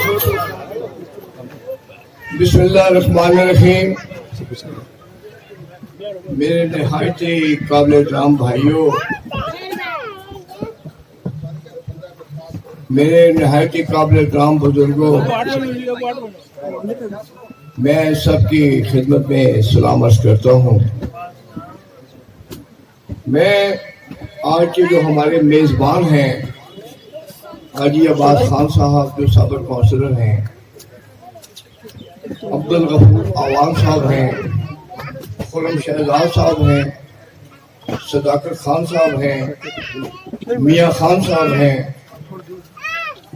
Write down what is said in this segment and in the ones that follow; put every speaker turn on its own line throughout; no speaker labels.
بسم اللہ الرحمن الرحیم. میرے نہایت ہی قابل احترام بھائیوں، میرے نہایت ہی قابل احترام بزرگوں، میں سب کی خدمت میں سلام عرض کرتا ہوں. میں آج کے جو ہمارے میزبان ہیں حاجی عباس خان صاحب جو سابق کونسلر ہیں، عبدالغفور عوام صاحب ہیں، خرم شہزاد صاحب ہیں، صداقت خان صاحب ہیں، میاں خان صاحب ہیں،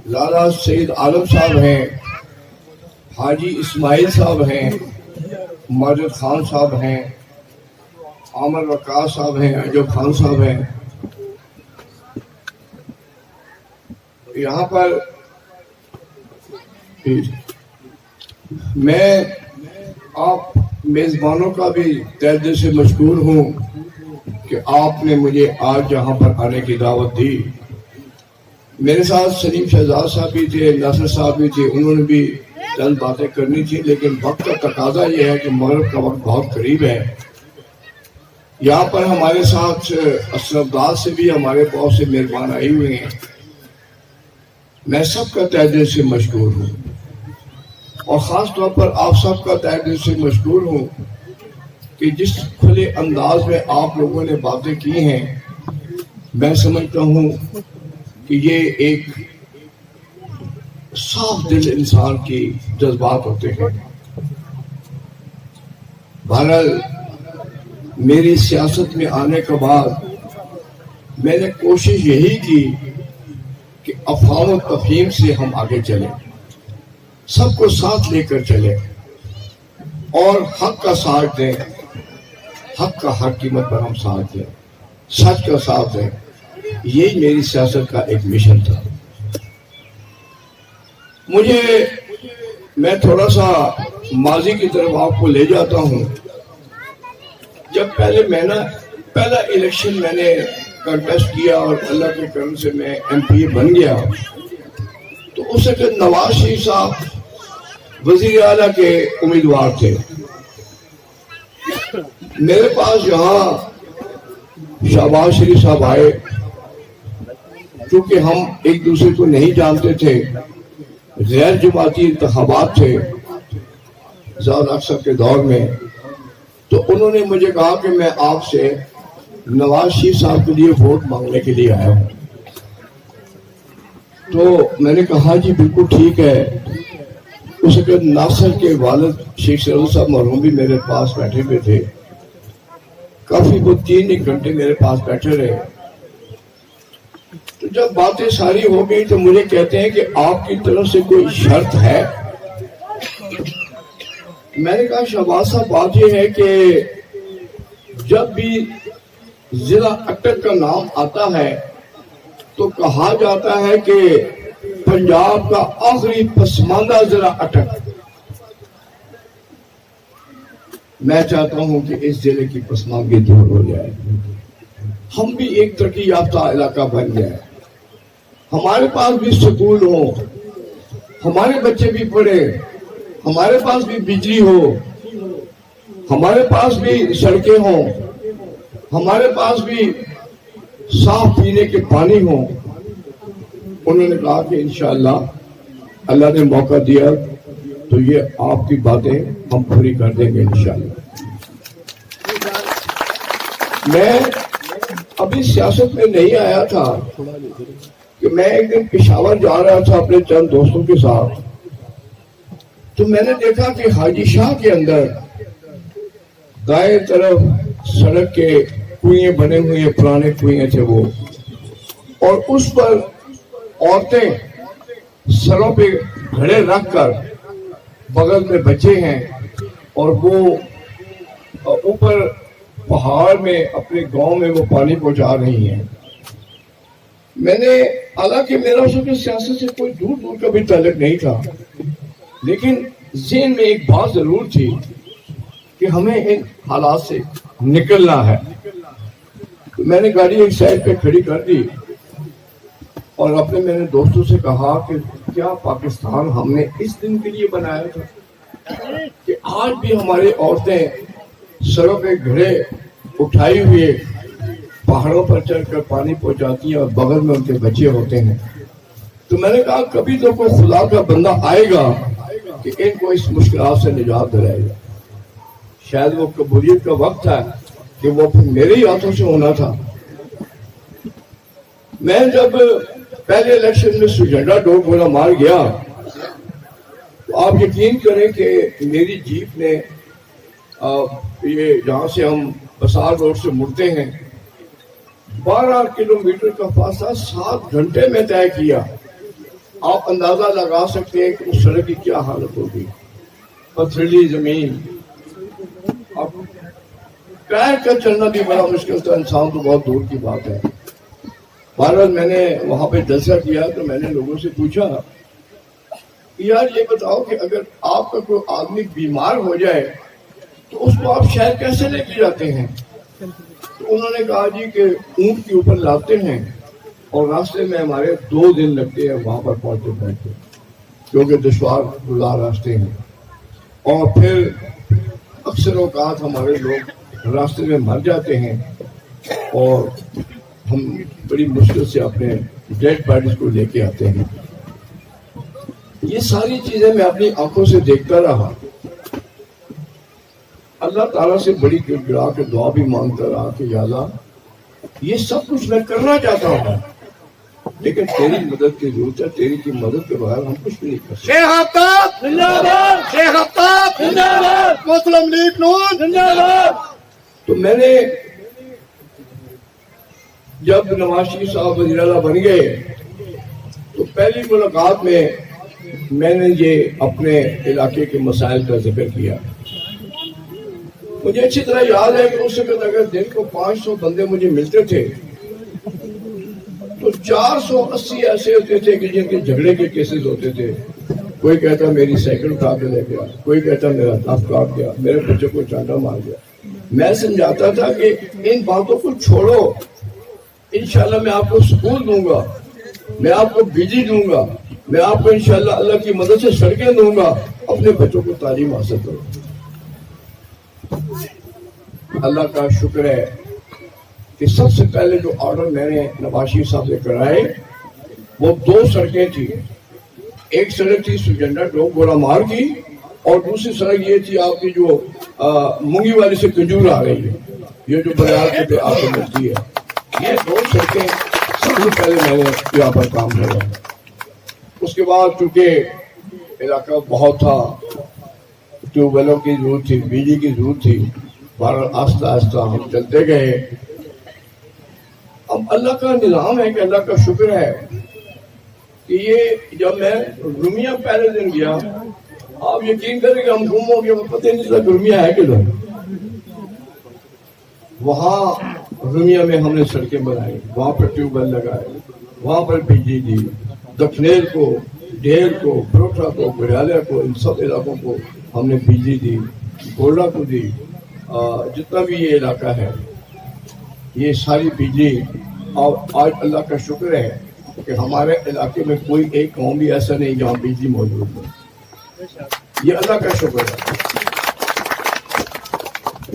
لالا سید عالم صاحب ہیں، حاجی اسماعیل صاحب ہیں، ماجد خان صاحب ہیں، عامر وقاص صاحب ہیں، عجب خان صاحب ہیں. یہاں پر میں آپ میزبانوں کا بھی تہہ دل سے مشکور ہوں کہ آپ نے مجھے آج یہاں پر آنے کی دعوت دی. میرے ساتھ سلیم شہزاد صاحب بھی تھے، ناصر صاحب بھی تھے، انہوں نے بھی چند باتیں کرنی تھی، لیکن وقت کا تقاضا یہ ہے کہ مغرب کا وقت بہت قریب ہے. یہاں پر ہمارے ساتھ اشرف داد سے بھی ہمارے بہت سے مہربان آئے ہوئے ہیں. میں سب کا تہہ دل سے مشکور ہوں، اور خاص طور پر آپ سب کا تہہ دل سے مشکور ہوں کہ جس کھلے انداز میں آپ لوگوں نے باتیں کی ہیں، میں سمجھتا ہوں کہ یہ ایک صاف دل انسان کی جذبات ہوتے ہیں. بہرحال میری سیاست میں آنے کے بعد میں نے کوشش یہی کی کہ افہام و تفہیم سے ہم آگے چلیں، سب کو ساتھ لے کر چلیں اور حق کا ساتھ دیں، حق کا ہر قیمت پر ہم ساتھ دیں، سچ کا ساتھ دیں. یہی میری سیاست کا ایک مشن تھا. میں تھوڑا سا ماضی کی طرف آپ کو لے جاتا ہوں. جب پہلا الیکشن میں نے کنٹیسٹ کیا اور اللہ کے کرم سے میں ایم پی اے بن گیا، تو اس وقت نواز شریف صاحب وزیر اعلیٰ کے امیدوار تھے. میرے پاس یہاں شہباز شریف صاحب آئے. کیونکہ ہم ایک دوسرے کو نہیں جانتے تھے، غیر جماعتی انتخابات تھے زیادہ اکثر کے دور میں، تو انہوں نے مجھے کہا کہ میں آپ سے نواز شریف صاحب کے لیے ووٹ مانگنے کے لیے آیا ہوں. تو میں نے کہا جی بالکل ٹھیک ہے. اس وقت ناصر کے والد شیخ سرور صاحب مرحوم بھی میرے پاس بیٹھے ہوئے تھے. کافی وہ 3 گھنٹے میرے پاس بیٹھے رہے. تو جب باتیں ساری ہو گئی تو مجھے کہتے ہیں کہ آپ کی طرف سے کوئی شرط ہے؟ میں نے کہا شہباز صاحب بات یہ ہے کہ جب بھی ضلع اٹک کا نام آتا ہے تو کہا جاتا ہے کہ پنجاب کا آخری پسماندہ ضلع اٹک. میں چاہتا ہوں کہ اس ضلع کی پسماندگی دور ہو جائے، ہم بھی ایک ترقی یافتہ علاقہ بن جائے، ہمارے پاس بھی سکول ہو، ہمارے بچے بھی پڑھے، ہمارے پاس بھی بجلی ہو، ہمارے پاس بھی سڑکیں ہوں، ہمارے پاس بھی صاف پینے کے پانی ہوں. انہوں نے کہا کہ انشاءاللہ اللہ نے موقع دیا تو یہ آپ کی باتیں ہم پوری کر دیں گے انشاءاللہ. میں ابھی سیاست میں نہیں آیا تھا کہ میں ایک دن پشاور جا رہا تھا اپنے چند دوستوں کے ساتھ، تو میں نے دیکھا کہ حاجی شاہ کے اندر دائیں طرف سڑک کے کنویں بنے ہوئے، پرانے کنویں تھے وہ، اور اس پر عورتیں سروں پہ گھڑے رکھ کر بغل میں بچے ہیں اور وہ اوپر پہاڑ میں اپنے گاؤں میں وہ پانی پہنچا رہی ہیں. میں نے حالانکہ میرا اس وقت سیاست سے کوئی دور دور کا بھی تعلق نہیں تھا، لیکن ذہن میں ایک بات ضرور تھی کہ ہمیں ان حالات سے نکلنا ہے. میں نے گاڑی ایک سائڈ پہ کھڑی کر دی اور اپنے میرے دوستوں سے کہا کہ کیا پاکستان ہم نے اس دن کے لیے بنایا تھا کہ آج بھی ہماری عورتیں سروں پہ گھڑے اٹھائی ہوئے پہاڑوں پر چڑھ کر پانی پہنچاتی ہیں اور بغل میں ان کے بچے ہوتے ہیں؟ تو میں نے کہا کبھی تو کوئی خدا کا بندہ آئے گا کہ ان کو اس مشکلات سے نجات دلائے گا. شاید وہ قبولیت کا وقت تھا کہ وہ پھر میرے ہی ہاتھوں سے ہونا تھا. میں جب پہلے الیکشن میں سجنڈا ڈوگ گولا مار گیا تو آپ یقین کریں کہ میری جیپ نے یہ جہاں سے ہم بسار روڈ سے مڑتے ہیں 12 کلومیٹر کا فاصلہ 7 گھنٹے میں طے کیا. آپ اندازہ لگا سکتے ہیں کہ اس سڑک کی کیا حالت ہوگی. پتھریلی زمین, اب پیر کا چلنا بھی بڑا مشکل تھا, انسان تو بہت دور کی بات ہے. بہرحال میں نے وہاں پہ جلسہ کیا تو میں نے لوگوں سے پوچھا یار یہ بتاؤ کہ اگر آپ کا کوئی آدمی بیمار ہو جائے تو اس کو آپ شہر کیسے لے کے جاتے ہیں؟ تو انہوں نے کہا جی کہ اونٹ کے اوپر لاتے ہیں اور راستے میں ہمارے 2 دن لگتے ہیں وہاں پر پہنچتے کیونکہ دشوار گزار راستے ہیں. اور پھر اکثر اوقات ہمارے لوگ راستے میں مر جاتے ہیں اور ہم بڑی مشکل سے اپنے ڈیڈ باڈیز کو لے کے آتے ہیں. یہ ساری چیزیں میں اپنی آنکھوں سے دیکھتا رہا. اللہ تعالیٰ سے بڑی گڑگڑا کے دعا بھی مانگتا رہا کہ یا اللہ یہ سب کچھ میں کرنا چاہتا ہوں لیکن تیری مدد کی ضرورت ہے, تیری کی مدد کے بغیر ہم کچھ بھی نہیں کر سکتے.
شیخ آفتاب زندہ باد, شیخ آفتاب زندہ باد, مسلم لیگ نون زندہ باد.
تو میں نے جب نواز شریف صاحب وزیر اعلیٰ بن گئے تو پہلی ملاقات میں نے یہ اپنے علاقے کے مسائل کا ذکر کیا. مجھے اچھی طرح یاد ہے کہ اس وقت اگر دن کو 500 بندے مجھے ملتے تھے تو 480 ایسے ہوتے تھے کہ جن کے جھگڑے کے کیسز ہوتے تھے. کوئی کہتا میری سائیکل اٹھا کے لے گیا, کوئی کہتا میرا دف کاٹ گیا, میرے بچے کو چانٹا مار گیا. میں سمجھاتا تھا کہ ان باتوں کو چھوڑو, انشاءاللہ میں آپ کو سکول دوں گا, میں آپ کو بجلی دوں گا, میں آپ کو انشاءاللہ اللہ کی مدد سے سڑکیں دوں گا, اپنے بچوں کو تعلیم حاصل کرو. اللہ کا شکر ہے کہ سب سے پہلے جو آرڈر میں نے نواز شریف صاحب سے کرائے وہ 2 سڑکیں تھی. ایک سڑک تھی سجنڈا ڈوگ گولا مار کی اور دوسری سڑک یہ تھی آپ کی جو مونگی والی سے کنجور آ رہی ہے, یہ جو بریال کے پہ آپ کو ملتی ہے. یہ 2 سڑکیں سب سے پہلے میں نے یہاں پر کام کیا. اس کے بعد چونکہ علاقہ بہت تھا, ٹیوب ویلوں کی ضرورت تھی, بجلی کی ضرورت تھی, بہرحال آہستہ آہستہ ہم چلتے گئے. اب اللہ کا نظام ہے کہ اللہ کا شکر ہے کہ یہ جب میں رومیا پہلے دن گیا, آپ یقین کریں کہ ہم گم ہو گئے, پتہ نہیں چلا رومیا ہے کدھر. وہاں رومیا میں ہم نے سڑکیں بنائی, وہاں پر ٹیوب ویل لگائے, وہاں پر بجلی دی. دکھنیل کو, ڈھیر کو, پروٹھا کو, گریالیا کو, ان سب علاقوں کو ہم نے بجلی دی. گولڈا کو دی. جتنا بھی یہ علاقہ ہے یہ ساری بجلی. اور آج اللہ کا شکر ہے کہ ہمارے علاقے میں کوئی ایک قوم بھی ایسا نہیں جہاں بجلی موجود ہے. یہ اللہ کا شکر ہے.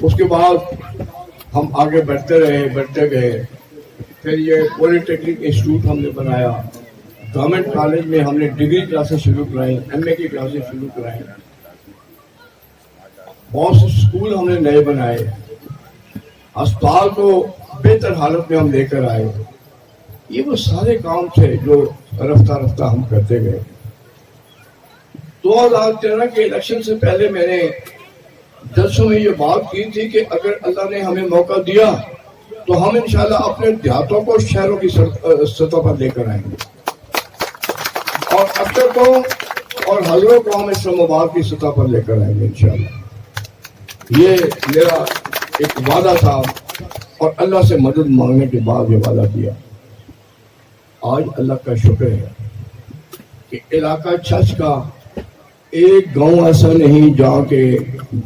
اس کے بعد ہم آگے بڑھتے گئے. پھر یہ پولی ٹیکنک انسٹیٹیوٹ ہم نے بنایا. گورنمنٹ کالج میں ہم نے ڈگری کلاسز شروع کرائی, ایم اے کی کلاسز شروع کرائی. بہت سے اسکول ہم نے نئے بنائے. اسپتال کو بہتر حالت میں ہم لے کر آئے. یہ وہ سارے کام تھے جو رفتہ رفتہ ہم کرتے گئے. 2013 کے الیکشن سے پہلے میں نے جلسوں میں یہ بات کی تھی کہ اگر اللہ نے ہمیں موقع دیا تو ہم انشاءاللہ اپنے دیہاتوں کو شہروں کی سطح پر لے کر آئیں گے, اور اکثر کو اور حضروں کو ہم اسلام آباد کی سطح پر لے کر آئیں گے انشاءاللہ. یہ میرا ایک وعدہ تھا اور اللہ سے مدد مانگنے کے بعد یہ وعدہ کیا. آج اللہ کا شکر ہے کہ علاقہ چھچ کا ایک گاؤں ایسا نہیں جہاں کے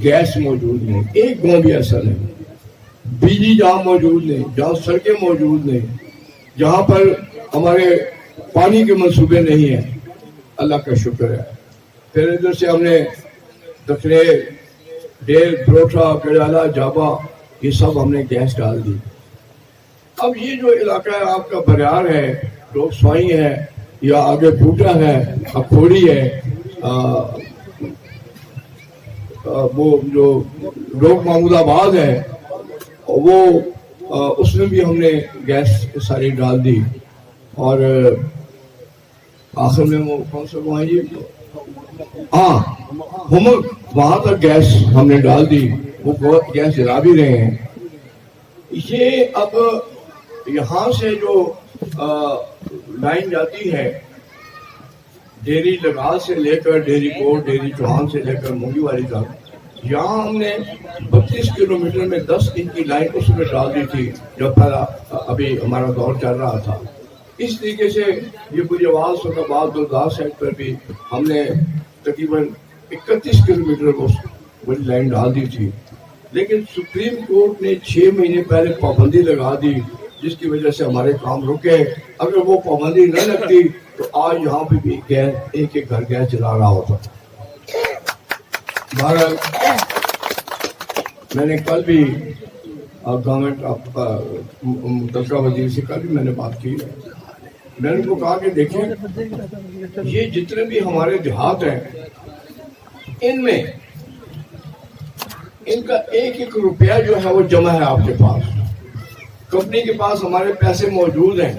گیس موجود نہیں, ایک گاؤں بھی ایسا نہیں. بجلی جہاں موجود نہیں, جہاں سڑکیں موجود نہیں, جہاں پر ہمارے پانی کے منصوبے نہیں ہیں. اللہ کا شکر ہے. پھر ادھر سے ہم نے دکھنے ڈیل بروٹا کڑالا جابا یہ سب ہم نے گیس ڈال دی. اب یہ جو علاقہ ہے آپ کا بریار ہے, ڈوگ سوائی ہے, یا آگے بوٹا ہے, اکھوڑی ہے, وہ جو ڈوگ محمود آباد ہے, وہ اس میں بھی ہم نے گیس ساری ڈال دی. اور آخر میں وہ کون سا وہاں یہ ہاں ہمک وہاں تک گیس ہم نے ڈال دی. وہ بہت گیس جلا بھی رہے ہیں. یہ اب یہاں سے جو لائن جاتی ہے ڈیری لگال سے لے کر ڈیری کوٹ, ڈیری چوہان سے لے کر مونگی والی تک, یہاں ہم نے 32 کلومیٹر میں 10 انچ کی لائن اس میں ڈال دی تھی جب پہلا ابھی ہمارا دور چل رہا تھا. اس طریقے سے یہ بری آواز فیصلہ دلدار سائڈ پر بھی ہم نے تقریباً 31 کلومیٹر بڑی لائن ڈال دی تھی. لیکن سپریم کورٹ نے 6 مہینے پہلے پابندی لگا دی جس کی وجہ سے ہمارے کام رکے. اگر وہ پابندی نہ لگتی تو آج یہاں پہ بھی گیس ایک ایک گھر گیس چلا رہا ہوتا. بہرحال میں نے کل بھی گورنمنٹ متعلقہ وزیر سے کل بھی میں نے بات کی. میں نے ان کو کہا کہ دیکھیں یہ جتنے بھی ہمارے دیہات ہیں ان میں ان کا ایک ایک روپیہ جو ہے وہ جمع ہے آپ کے پاس. کمپنی کے پاس ہمارے پیسے موجود ہیں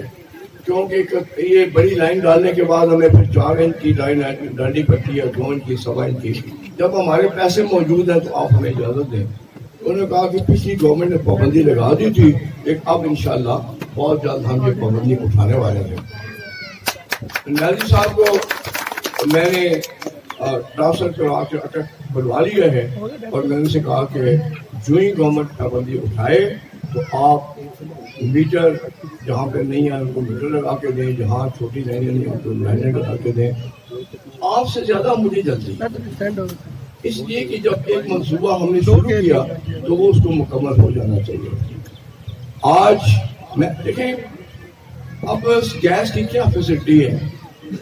کیونکہ یہ بڑی لائن ڈالنے کے بعد ہمیں پھر 4 انچ کی لائن ڈالنی پڑتی ہے, 2 انچ کی, 1.25 انچ کی. جب ہمارے پیسے موجود ہیں تو آپ ہمیں اجازت دیں. انہوں نے کہا کہ پچھلی گورنمنٹ نے پابندی لگا دی تھی لیکن اب انشاءاللہ بہت جلد ہم یہ پابندی اٹھانے والے ہیں. نیازی صاحب کو میں نے ٹرانسفر کروا کے اٹک بلوا لیا ہے اور میں نے ان سے کہا کہ جو ہی گورنمنٹ پابندی اٹھائے تو آپ میٹر جہاں پہ نہیں ہے ان کو میٹر لگا کے دیں, جہاں چھوٹی لائنیں نہیں ہیں تو لائنیں لگا کے دیں. آپ سے زیادہ مجھے جلدی, اس لیے کہ جب ایک منصوبہ ہم نے شروع کیا تو وہ اس کو مکمل ہو جانا چاہیے. آج میں دیکھیں اب گیس کی کیا فیسلٹی ہے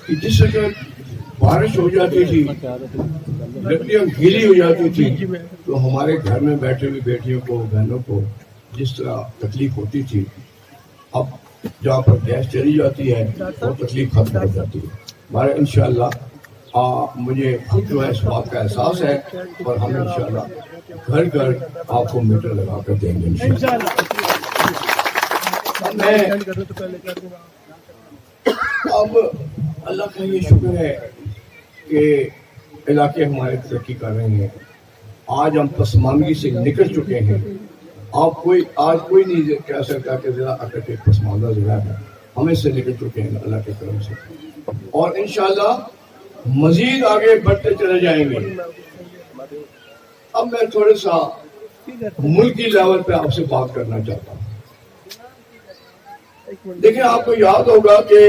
کہ جس وقت بارش ہو جاتی تھی, لکڑیاں گیلی ہو جاتی تھی تو ہمارے گھر میں بیٹھے ہوئے بیٹیوں کو, بہنوں کو جس طرح تکلیف ہوتی تھی, اب جہاں پر گیس چلی جاتی ہے وہ تکلیف ختم ہو جاتی ہے. ہمارا انشاءاللہ مجھے خود جو ہے اس بات کا احساس ہے اور ہم انشاءاللہ گھر گھر آپ کو میٹر لگا کر دیں گے انشاءاللہ. اب اللہ کا یہ شکر ہے کہ علاقے ہمارے ترقی کر رہے ہیں. آج ہم پسماندگی سے نکل چکے ہیں. آج کوئی نہیں کہہ سکتا کہ ضلع اٹک ایک پسماندہ ضلع ہے. ہم اس سے نکل چکے ہیں اللہ کے کرم سے اور انشاءاللہ مزید آگے بڑھتے چلے جائیں گے. اب میں تھوڑا سا ملکی لیول پہ آپ سے بات کرنا چاہتا ہوں. دیکھیں آپ کو یاد ہوگا کہ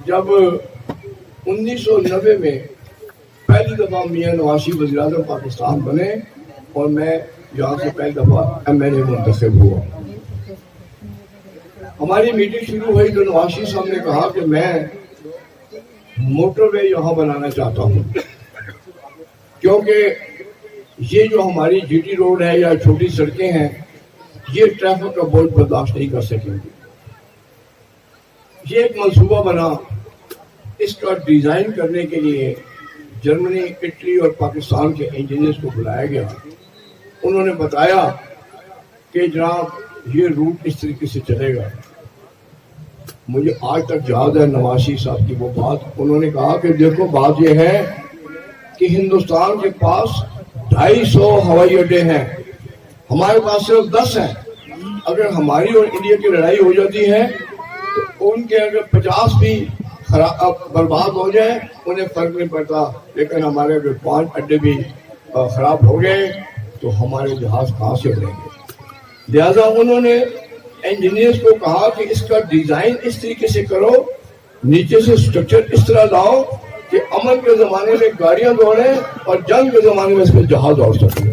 جب 1990 میں پہلی دفعہ میاں نواز شریف وزیر اعظم پاکستان بنے اور میں یہاں سے پہلی دفعہ MLA منتخب ہوا. ہماری میٹنگ شروع ہوئی تو نواز شریف صاحب نے کہا کہ میں موٹر وے یہاں بنانا چاہتا ہوں کیونکہ یہ جو ہماری GT روڈ ہے یا چھوٹی سڑکیں ہیں یہ ٹریفک کا بوجھ برداشت نہیں کر سکیں گی. یہ ایک منصوبہ بنا. اس کا ڈیزائن کرنے کے لیے جرمنی, اٹلی اور پاکستان کے انجینئرز کو بلایا گیا. انہوں نے بتایا کہ جناب یہ روٹ اس طریقے سے چلے گا. مجھے آج تک یاد ہے نواز شریف صاحب کی وہ بات. انہوں نے کہا کہ دیکھو بات یہ ہے کہ ہندوستان کے پاس 250 ہوائی اڈے ہیں, ہمارے پاس صرف 10 ہیں. اگر ہماری اور انڈیا کی لڑائی ہو جاتی ہے تو ان کے اگر 50 بھی برباد ہو جائے انہیں فرق نہیں پڑتا, لیکن ہمارے اگر 5 اڈے بھی خراب ہو گئے تو ہمارے جہاز کہاں سے اڑیں گے. لہذا انہوں نے انجینئرز کو کہا کہ اس کا ڈیزائن اس طریقے سے کرو, نیچے سے سٹرکچر اس طرح لاؤ کہ امن کے زمانے میں گاڑیاں دوڑیں اور جنگ کے زمانے میں اس میں جہاز دوڑ سکیں.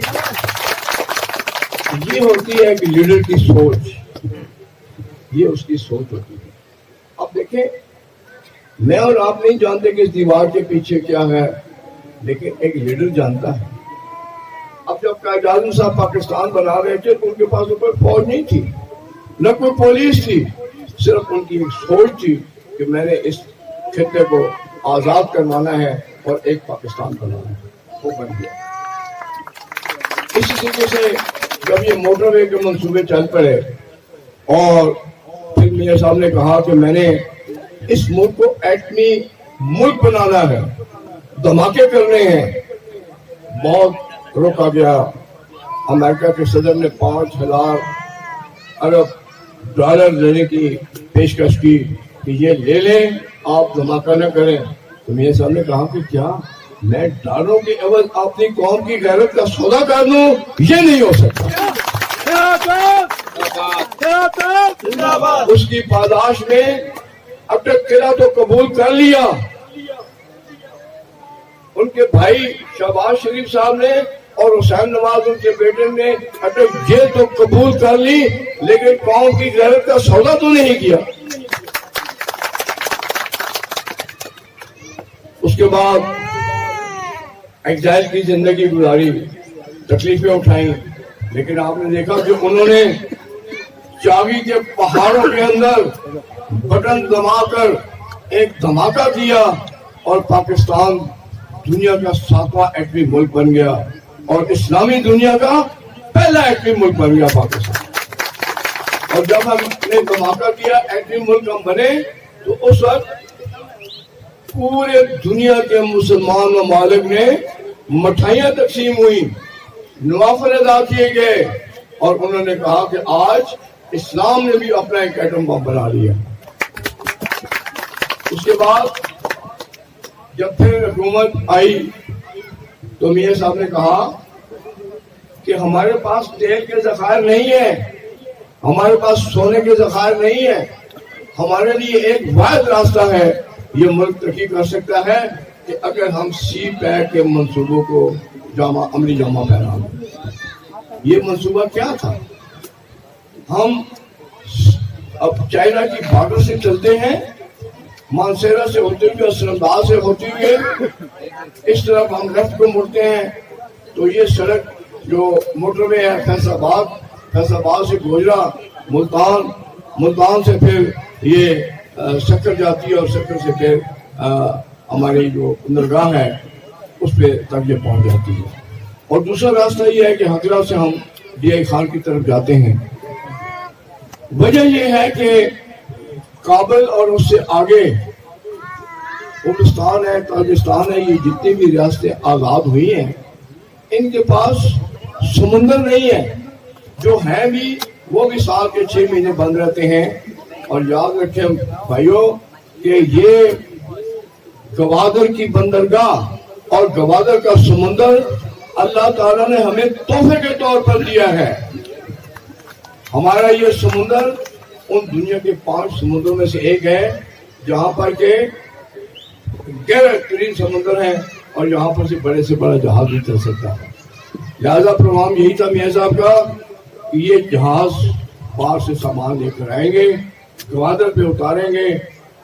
یہ ہوتی ہے کہ لیڈر کی سوچ, یہ اس کی سوچ ہوتی ہے. اب دیکھیں میں اور آپ نہیں جانتے کہ اس دیوار کے پیچھے کیا ہے، لیکن ایک لیڈر جانتا ہے۔ اب جب قائد اعظم صاحب پاکستان بنا رہے تھے تو ان کے پاس کوئی فوج نہیں تھی، نہ کوئی پولیس تھی، صرف ان کی ایک سوچ تھی کہ میں نے اس خطے کو آزاد کروانا ہے اور ایک پاکستان بنانا ہے، وہ بن گیا۔ اسی طریقے سے جب یہ موٹر وے کے منصوبے چل پڑے اور پھر میرے صاحب نے کہا کہ میں نے اس ملک کو ایٹمی ملک بنانا ہے، دھماکے کرنے ہیں، بہت روکا گیا۔ امریکہ کے صدر نے 5,000 ارب ڈالر دینے کی پیشکش کی کہ یہ لے لیں، آپ دھماکہ نہ کریں۔ تو میرے صاحب نے کہا کہ کیا میں ڈالروں کی عوض اپنی قوم کی غیرت کا سودا کر دوں؟ یہ نہیں ہو سکتا۔ اس کی پاداش میں اٹک قلعہ تو قبول کر لیا، ان کے بھائی شہباز شریف صاحب نے اور حسین نواز ان کے بیٹے نے اٹک جیل تو قبول کر لی، لیکن قوم کی غیرت کا سودا تو نہیں کیا۔ اس کے بعد ایگزائل کی زندگی گزاری، تکلیفیں اٹھائیں، لیکن آپ نے دیکھا کہ انہوں نے چاوی کے پہاڑوں کے اندر بٹن دبا کر ایک دھماکہ کیا اور پاکستان دنیا کا 7واں ایٹمی ملک بن گیا اور اسلامی دنیا کا پہلا ایٹمی ملک بن گیا پاکستان۔ اور جب ہم نے دھماکہ کیا، ایٹمی ملک ہم بنے، تو اس وقت پورے دنیا کے مسلمان ممالک نے مٹھائیاں تقسیم ہوئی، نوافل ادا کیے گئے، اور انہوں نے کہا کہ آج اسلام نے بھی اپنا ایک ایٹم بم بنا لیا۔ اس کے بعد جب پھر حکومت آئی تو میاں صاحب نے کہا کہ ہمارے پاس تیل کے ذخائر نہیں ہیں، ہمارے پاس سونے کے ذخائر نہیں ہیں، ہمارے لیے ایک واحد راستہ ہے یہ ملک ترقی کر سکتا ہے کہ اگر ہم سی پیک کے منصوبوں کو عملی جامہ پہنا دیں۔ یہ منصوبہ کیا تھا؟ ہم اب چائنا کی بارڈر سے چلتے ہیں، مانسیرا سے ہوتے ہوئے، اسلام آباد سے ہوتے ہوئے اس طرف ہم لیفٹ کو مڑتے ہیں تو یہ سڑک جو موٹر وے ہے فیصل آباد سے گوجرا، ملتان سے پھر یہ سکر جاتی ہے اور سکر سے پھر ہماری جو بندرگاہ ہے اس پہ تک یہ پہنچ جاتی ہے۔ اور دوسرا راستہ یہ ہے کہ ہکرا سے ہم ڈی آئی خان کی طرف جاتے ہیں۔ وجہ یہ ہے کہ کابل اور اس سے آگے پاکستان ہے، تاجکستان ہے، یہ جتنی بھی ریاستیں آزاد ہوئی ہیں ان کے پاس سمندر نہیں ہے، جو ہیں بھی وہ بھی سال کے 6 مہینے بند رہتے ہیں۔ اور یاد رکھیں بھائیوں کہ یہ گوادر کی بندرگاہ اور گوادر کا سمندر اللہ تعالیٰ نے ہمیں تحفے کے طور پر دیا ہے۔ ہمارا یہ سمندر ان دنیا کے 5 سمندروں میں سے ایک ہے جہاں پر کہ گہرا ترین سمندر ہے اور یہاں پر سے بڑا جہاز بھی چل سکتا ہے۔ لہذا پروگرام یہی تھا میاں صاحب کا کہ یہ جہاز باہر سے سامان لے کر آئیں گے، گوادر پہ اتاریں گے،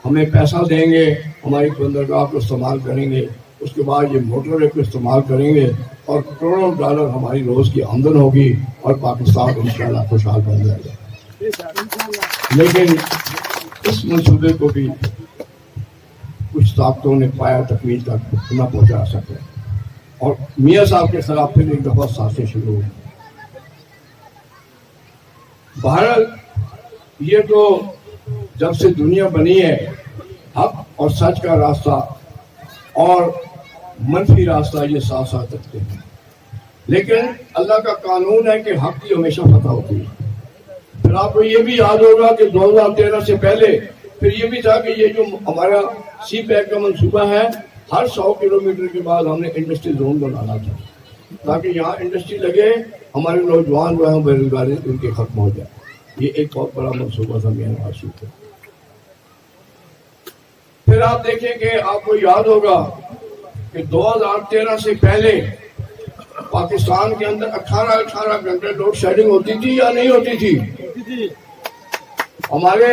ہمیں پیسہ دیں گے، ہماری بندرگاہ کو استعمال کریں گے، اس کے بعد یہ موٹر وے کو استعمال کریں گے اور کروڑوں ڈالر ہماری روز کی آمدن ہوگی اور پاکستان انشاءاللہ خوشحال بن جائے گا۔ لیکن اس منصوبے کو بھی کچھ طاقتوں نے پایا تکمیل تک نہ پہنچا سکے اور میاں صاحب کے خلاف پھر ایک دفعہ سازشیں شروع ہوئی۔ بہرحال یہ تو جب سے دنیا بنی ہے حق اور سچ کا راستہ اور منفی راستہ یہ ساتھ ساتھ رکھتے ہیں، لیکن اللہ کا قانون ہے کہ حق کی ہمیشہ فتح ہوتی ہے۔ پھر آپ کو یہ بھی یاد ہوگا کہ 2013 سے پہلے پھر یہ بھی تھا کہ یہ جو ہمارا سی پیک کا منصوبہ ہے، ہر 100 کلومیٹر کے بعد ہم نے انڈسٹری زون بنانا تھا تاکہ یہاں انڈسٹری لگے، ہمارے نوجوان جو ہیں بے روزگاری ان کے ختم ہو جائے۔ یہ ایک بہت بڑا منصوبہ تھا میاں نواز شریف کا۔ پھر آپ دیکھیں کہ آپ کو یاد ہوگا کہ 2013 سے پہلے پاکستان کے اندر 18 گھنٹے لوڈ شیڈنگ ہوتی تھی یا نہیں ہوتی تھی؟ ہمارے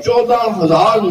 14,000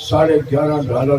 $11.5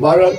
12,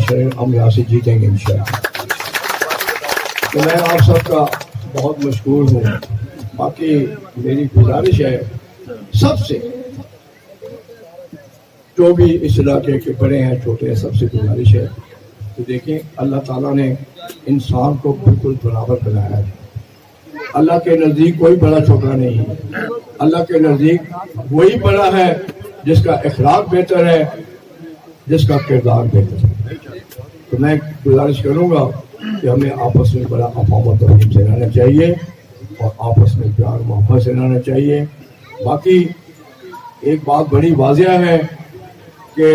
شہر ہم یہاں سے جیتیں گے انشاءاللہ. تو میں آپ سب کا بہت مشکور ہوں. باقی میری گزارش ہے سب سے، جو بھی اس علاقے کے بڑے ہیں چھوٹے ہیں، سب سے گزارش ہے کہ دیکھیں اللہ تعالیٰ نے انسان کو بالکل برابر بنایا ہے. اللہ کے نزدیک کوئی بڑا چھوٹا نہیں ہے. اللہ کے نزدیک وہی بڑا ہے جس کا اخلاق بہتر ہے، جس کا کردار بہتر ہے. تو میں گزارش کروں گا کہ ہمیں آپس میں بڑا افہام و تفہیم سے رہنا چاہیے اور آپس میں پیار محبت سے رہنا چاہیے. باقی ایک بات بڑی واضح ہے کہ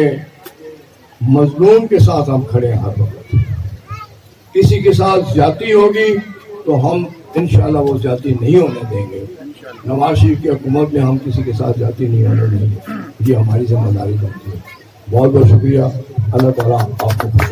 مظلوم کے ساتھ ہم کھڑے ہیں ہر وقت. کسی کے ساتھ زیادتی ہوگی تو ہم انشاءاللہ وہ زیادتی نہیں ہونے دیں گے. نواز شریف کی حکومت میں ہم کسی کے ساتھ زیادتی نہیں ہونے دیں گے. یہ ہماری ذمہ داری بنتی ہے. بہت بہت شکریہ. اللہ تعالیٰ آپ کو خوش